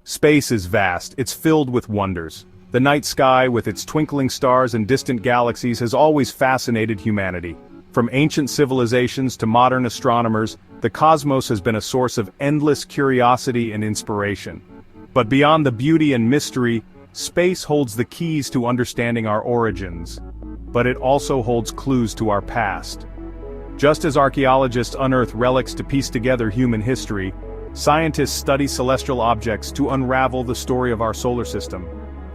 Space is vast, it's filled with wonders. The night sky, with its twinkling stars and distant galaxies, has always fascinated humanity. From ancient civilizations to modern astronomers, the cosmos has been a source of endless curiosity and inspiration. But beyond the beauty and mystery, space holds the keys to understanding our origins. But it also holds clues to our past. Just as archaeologists unearth relics to piece together human history, scientists study celestial objects to unravel the story of our solar system.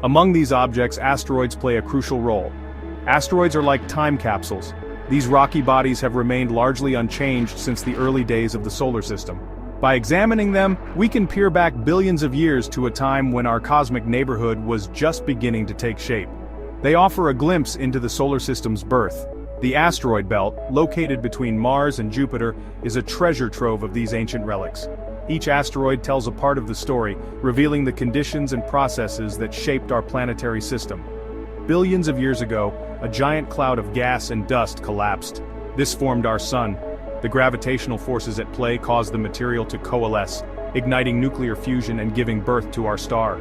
Among these objects, asteroids play a crucial role. Asteroids are like time capsules. These rocky bodies have remained largely unchanged since the early days of the solar system. By examining them, we can peer back billions of years to a time when our cosmic neighborhood was just beginning to take shape. They offer a glimpse into the solar system's birth. The asteroid belt, located between Mars and Jupiter, is a treasure trove of these ancient relics. Each asteroid tells a part of the story, revealing the conditions and processes that shaped our planetary system. Billions of years ago, a giant cloud of gas and dust collapsed. This formed our sun. The gravitational forces at play caused the material to coalesce, igniting nuclear fusion and giving birth to our star.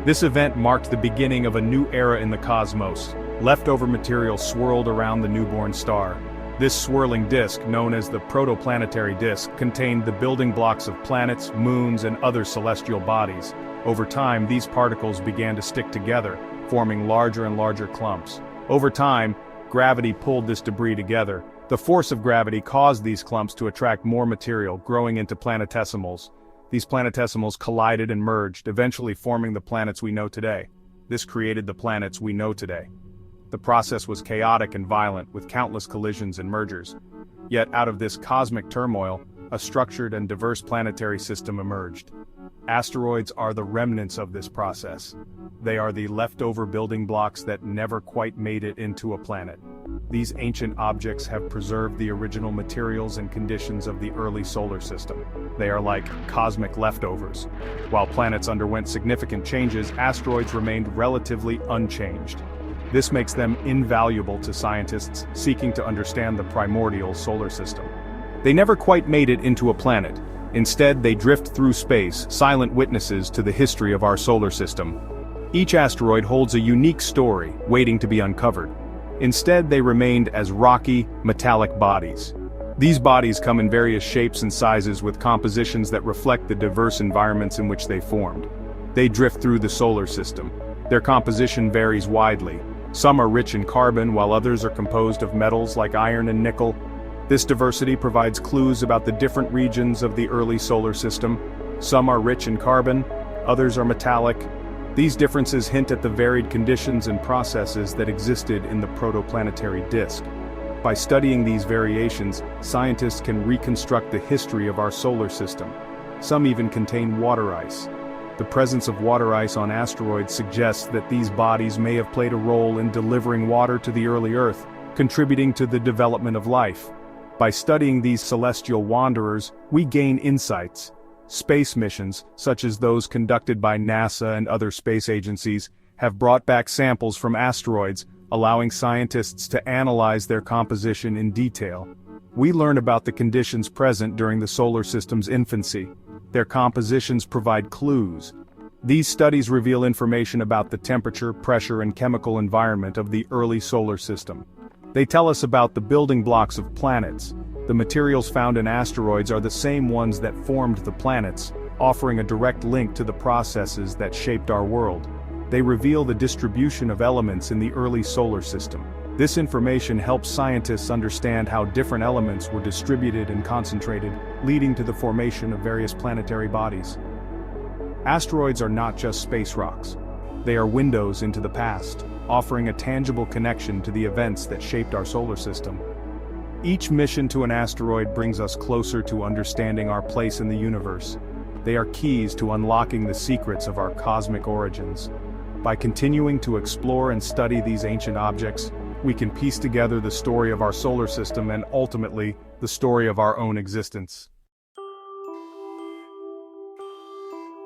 This event marked the beginning of a new era in the cosmos. Leftover material swirled around the newborn star. This swirling disk, known as the protoplanetary disk, contained the building blocks of planets, moons, and other celestial bodies. Over time, these particles began to stick together, forming larger and larger clumps. Over time, gravity pulled this debris together. The force of gravity caused these clumps to attract more material, growing into planetesimals. These planetesimals collided and merged, eventually forming the planets we know today. This created the planets we know today. The process was chaotic and violent, with countless collisions and mergers. Yet out of this cosmic turmoil, a structured and diverse planetary system emerged. Asteroids are the remnants of this process. They are the leftover building blocks that never quite made it into a planet. These ancient objects have preserved the original materials and conditions of the early solar system. They are like cosmic leftovers. While planets underwent significant changes, asteroids remained relatively unchanged. This makes them invaluable to scientists seeking to understand the primordial solar system. They never quite made it into a planet. Instead, they drift through space, silent witnesses to the history of our solar system. Each asteroid holds a unique story, waiting to be uncovered. Instead, they remained as rocky, metallic bodies. These bodies come in various shapes and sizes with compositions that reflect the diverse environments in which they formed. They drift through the solar system. Their composition varies widely. Some are rich in carbon, while others are composed of metals like iron and nickel. This diversity provides clues about the different regions of the early solar system. Some are rich in carbon, others are metallic. These differences hint at the varied conditions and processes that existed in the protoplanetary disk. By studying these variations, scientists can reconstruct the history of our solar system. Some even contain water ice. The presence of water ice on asteroids suggests that these bodies may have played a role in delivering water to the early Earth, contributing to the development of life. By studying these celestial wanderers, we gain insights. Space missions, such as those conducted by NASA and other space agencies, have brought back samples from asteroids, allowing scientists to analyze their composition in detail. We learn about the conditions present during the solar system's infancy. Their compositions provide clues. These studies reveal information about the temperature, pressure, and chemical environment of the early solar system. They tell us about the building blocks of planets. The materials found in asteroids are the same ones that formed the planets, offering a direct link to the processes that shaped our world. They reveal the distribution of elements in the early solar system. This information helps scientists understand how different elements were distributed and concentrated, leading to the formation of various planetary bodies. Asteroids are not just space rocks. They are windows into the past, offering a tangible connection to the events that shaped our solar system. Each mission to an asteroid brings us closer to understanding our place in the universe. They are keys to unlocking the secrets of our cosmic origins. By continuing to explore and study these ancient objects, we can piece together the story of our solar system and ultimately, the story of our own existence.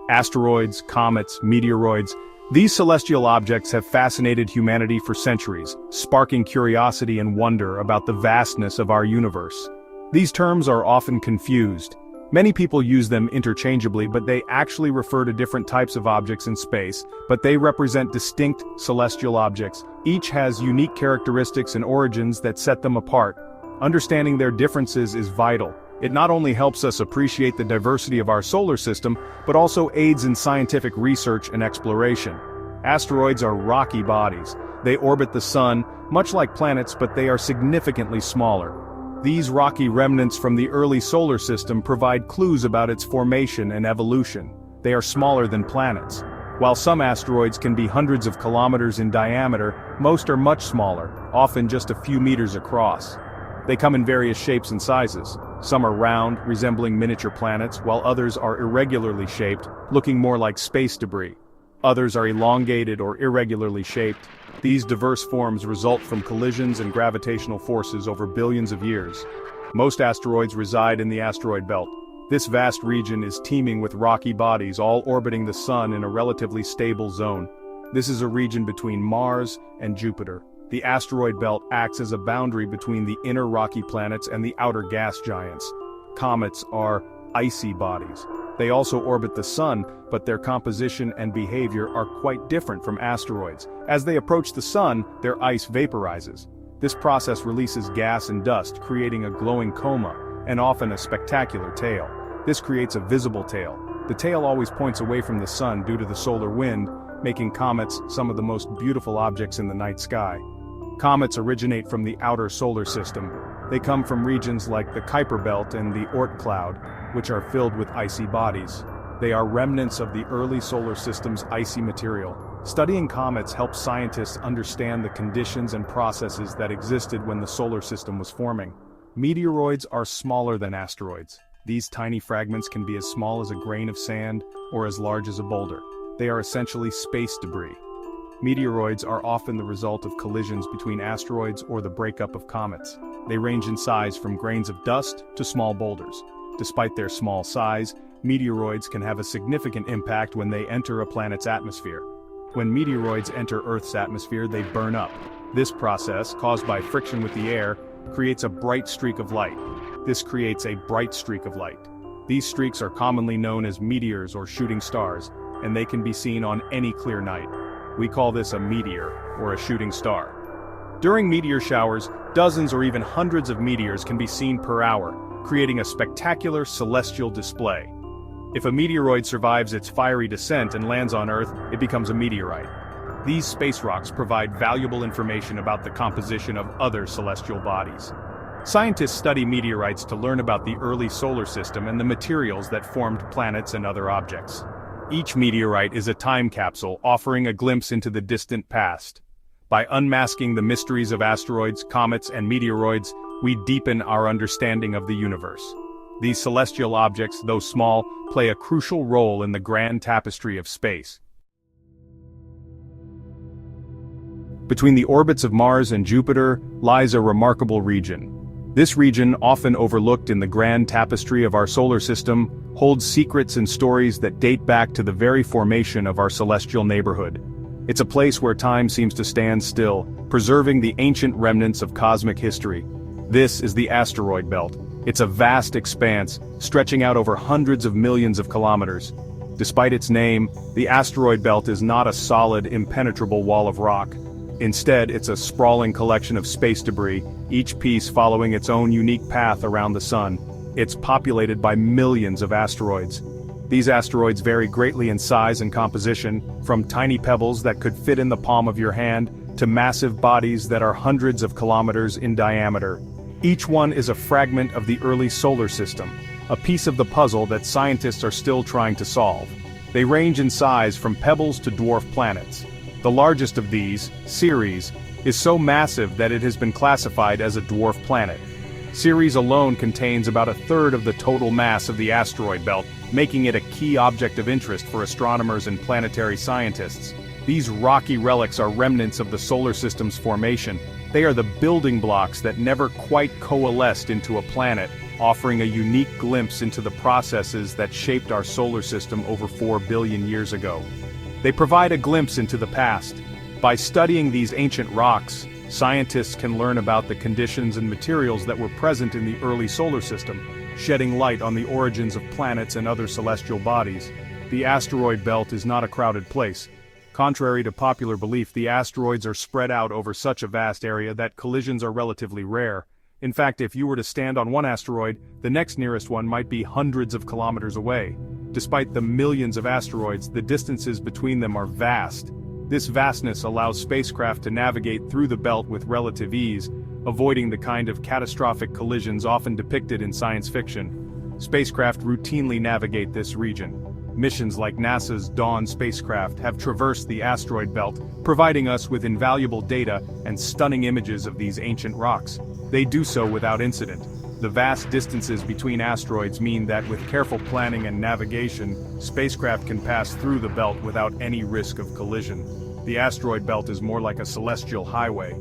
Asteroids, comets, meteoroids, these celestial objects have fascinated humanity for centuries, sparking curiosity and wonder about the vastness of our universe. These terms are often confused. Many people use them interchangeably, but they actually refer to different types of objects in space, but they represent distinct celestial objects. Each has unique characteristics and origins that set them apart. Understanding their differences is vital. It not only helps us appreciate the diversity of our solar system, but also aids in scientific research and exploration. Asteroids are rocky bodies. They orbit the sun, much like planets, but they are significantly smaller. These rocky remnants from the early solar system provide clues about its formation and evolution. They are smaller than planets. While some asteroids can be hundreds of kilometers in diameter, most are much smaller, often just a few meters across. They come in various shapes and sizes. Some are round, resembling miniature planets, while others are irregularly shaped, looking more like space debris. Others are elongated or irregularly shaped. These diverse forms result from collisions and gravitational forces over billions of years. Most asteroids reside in the asteroid belt. This vast region is teeming with rocky bodies, all orbiting the sun in a relatively stable zone. This is a region between Mars and Jupiter. The asteroid belt acts as a boundary between the inner rocky planets and the outer gas giants. Comets are icy bodies. They also orbit the sun, but their composition and behavior are quite different from asteroids. As they approach the sun, their ice vaporizes. This process releases gas and dust, creating a glowing coma, and often a spectacular tail. This creates a visible tail. The tail always points away from the sun due to the solar wind, making comets some of the most beautiful objects in the night sky. Comets originate from the outer solar system. They come from regions like the Kuiper Belt and the Oort cloud, which are filled with icy bodies. They are remnants of the early solar system's icy material. Studying comets helps scientists understand the conditions and processes that existed when the solar system was forming. Meteoroids are smaller than asteroids. These tiny fragments can be as small as a grain of sand or as large as a boulder. They are essentially space debris. Meteoroids are often the result of collisions between asteroids or the breakup of comets. They range in size from grains of dust to small boulders. Despite their small size, meteoroids can have a significant impact when they enter a planet's atmosphere. When meteoroids enter Earth's atmosphere, they burn up. This process, caused by friction with the air, creates a bright streak of light. This creates a bright streak of light. These streaks are commonly known as meteors or shooting stars, and they can be seen on any clear night. We call this a meteor, or a shooting star. During meteor showers, dozens or even hundreds of meteors can be seen per hour, creating a spectacular celestial display. If a meteoroid survives its fiery descent and lands on Earth, it becomes a meteorite. These space rocks provide valuable information about the composition of other celestial bodies. Scientists study meteorites to learn about the early solar system and the materials that formed planets and other objects. Each meteorite is a time capsule offering a glimpse into the distant past. By unmasking the mysteries of asteroids, comets, and meteoroids, we deepen our understanding of the universe. These celestial objects, though small, play a crucial role in the grand tapestry of space. Between the orbits of Mars and Jupiter lies a remarkable region. This region, often overlooked in the grand tapestry of our solar system, holds secrets and stories that date back to the very formation of our celestial neighborhood. It's a place where time seems to stand still, preserving the ancient remnants of cosmic history. This is the asteroid belt. It's a vast expanse, stretching out over hundreds of millions of kilometers. Despite its name, the asteroid belt is not a solid, impenetrable wall of rock. Instead, it's a sprawling collection of space debris, each piece following its own unique path around the sun. It's populated by millions of asteroids. These asteroids vary greatly in size and composition, from tiny pebbles that could fit in the palm of your hand, to massive bodies that are hundreds of kilometers in diameter. Each one is a fragment of the early solar system, a piece of the puzzle that scientists are still trying to solve. They range in size from pebbles to dwarf planets. The largest of these, Ceres, is so massive that it has been classified as a dwarf planet. Ceres alone contains about a third of the total mass of the asteroid belt, making it a key object of interest for astronomers and planetary scientists. These rocky relics are remnants of the solar system's formation. They are the building blocks that never quite coalesced into a planet, offering a unique glimpse into the processes that shaped our solar system over 4 billion years ago. They provide a glimpse into the past. By studying these ancient rocks, scientists can learn about the conditions and materials that were present in the early solar system. shedding light on the origins of planets and other celestial bodies. The asteroid belt is not a crowded place. Contrary to popular belief, the asteroids are spread out over such a vast area that collisions are relatively rare. In fact, if you were to stand on one asteroid, the next nearest one might be hundreds of kilometers away. Despite the millions of asteroids, the distances between them are vast. This vastness allows spacecraft to navigate through the belt with relative ease, avoiding the kind of catastrophic collisions often depicted in science fiction. Spacecraft routinely navigate this region. Missions like NASA's Dawn spacecraft have traversed the asteroid belt, providing us with invaluable data and stunning images of these ancient rocks. They do so without incident. The vast distances between asteroids mean that with careful planning and navigation, spacecraft can pass through the belt without any risk of collision. The asteroid belt is more like a celestial highway.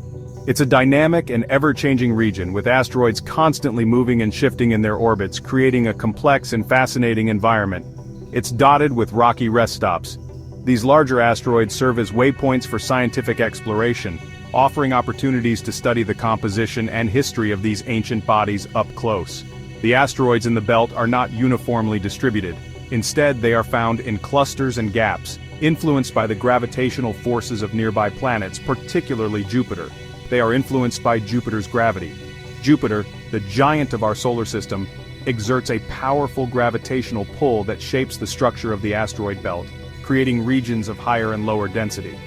It's a dynamic and ever-changing region, with asteroids constantly moving and shifting in their orbits, creating a complex and fascinating environment. It's dotted with rocky rest stops. These larger asteroids serve as waypoints for scientific exploration, offering opportunities to study the composition and history of these ancient bodies up close. The asteroids in the belt are not uniformly distributed. Instead, they are found in clusters and gaps, influenced by the gravitational forces of nearby planets, particularly Jupiter. They are influenced by Jupiter's gravity. Jupiter, the giant of our solar system, exerts a powerful gravitational pull that shapes the structure of the asteroid belt, creating regions of higher and lower density.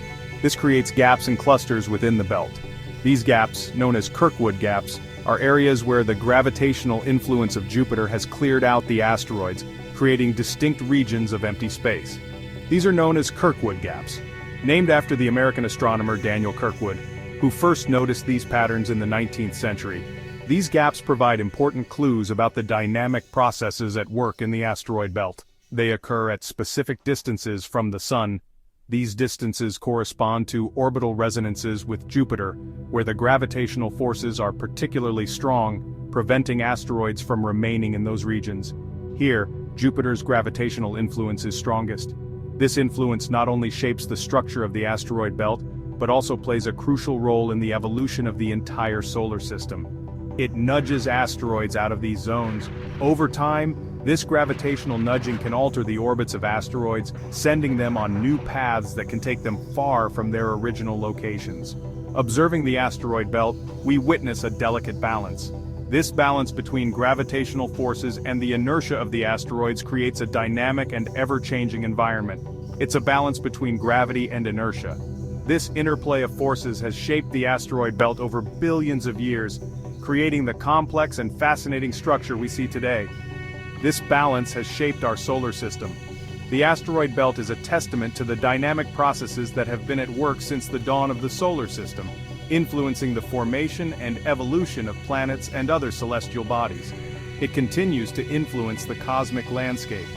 This creates gaps and clusters within the belt. These gaps, known as Kirkwood gaps, are areas where the gravitational influence of Jupiter has cleared out the asteroids, creating distinct regions of empty space. These are known as Kirkwood gaps, named after the American astronomer Daniel Kirkwood, who first noticed these patterns in the 19th century. These gaps provide important clues about the dynamic processes at work in the asteroid belt. They occur at specific distances from the Sun. These distances correspond to orbital resonances with Jupiter, where the gravitational forces are particularly strong, preventing asteroids from remaining in those regions. Here, Jupiter's gravitational influence is strongest. This influence not only shapes the structure of the asteroid belt, but also plays a crucial role in the evolution of the entire solar system. It nudges asteroids out of these zones. Over time, this gravitational nudging can alter the orbits of asteroids, sending them on new paths that can take them far from their original locations. Observing the asteroid belt, we witness a delicate balance. This balance between gravitational forces and the inertia of the asteroids creates a dynamic and ever-changing environment. It's a balance between gravity and inertia. This interplay of forces has shaped the asteroid belt over billions of years, creating the complex and fascinating structure we see today. This balance has shaped our solar system. The asteroid belt is a testament to the dynamic processes that have been at work since the dawn of the solar system, influencing the formation and evolution of planets and other celestial bodies. It continues to influence the cosmic landscape.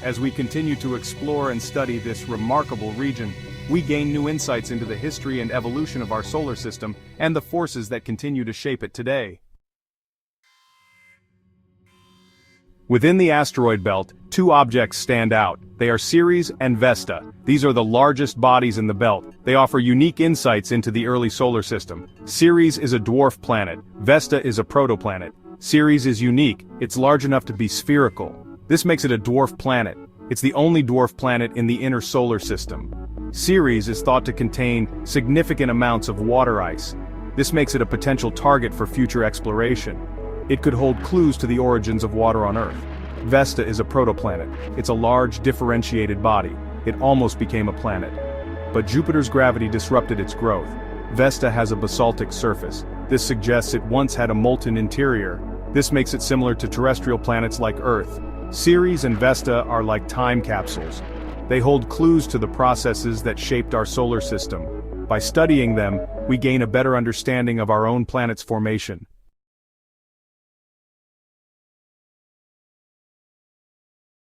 As we continue to explore and study this remarkable region, we gain new insights into the history and evolution of our solar system and the forces that continue to shape it today. Within the asteroid belt, two objects stand out. They are Ceres and Vesta. These are the largest bodies in the belt. They offer unique insights into the early solar system. Ceres is a dwarf planet. Vesta is a protoplanet. Ceres is unique. It's large enough to be spherical. This makes it a dwarf planet. It's the only dwarf planet in the inner solar system. Ceres is thought to contain significant amounts of water ice. This makes it a potential target for future exploration. It could hold clues to the origins of water on Earth. Vesta is a protoplanet. It's a large, differentiated body. It almost became a planet. But Jupiter's gravity disrupted its growth. Vesta has a basaltic surface. This suggests it once had a molten interior. This makes it similar to terrestrial planets like Earth. Ceres and Vesta are like time capsules. They hold clues to the processes that shaped our solar system. By studying them, we gain a better understanding of our own planet's formation.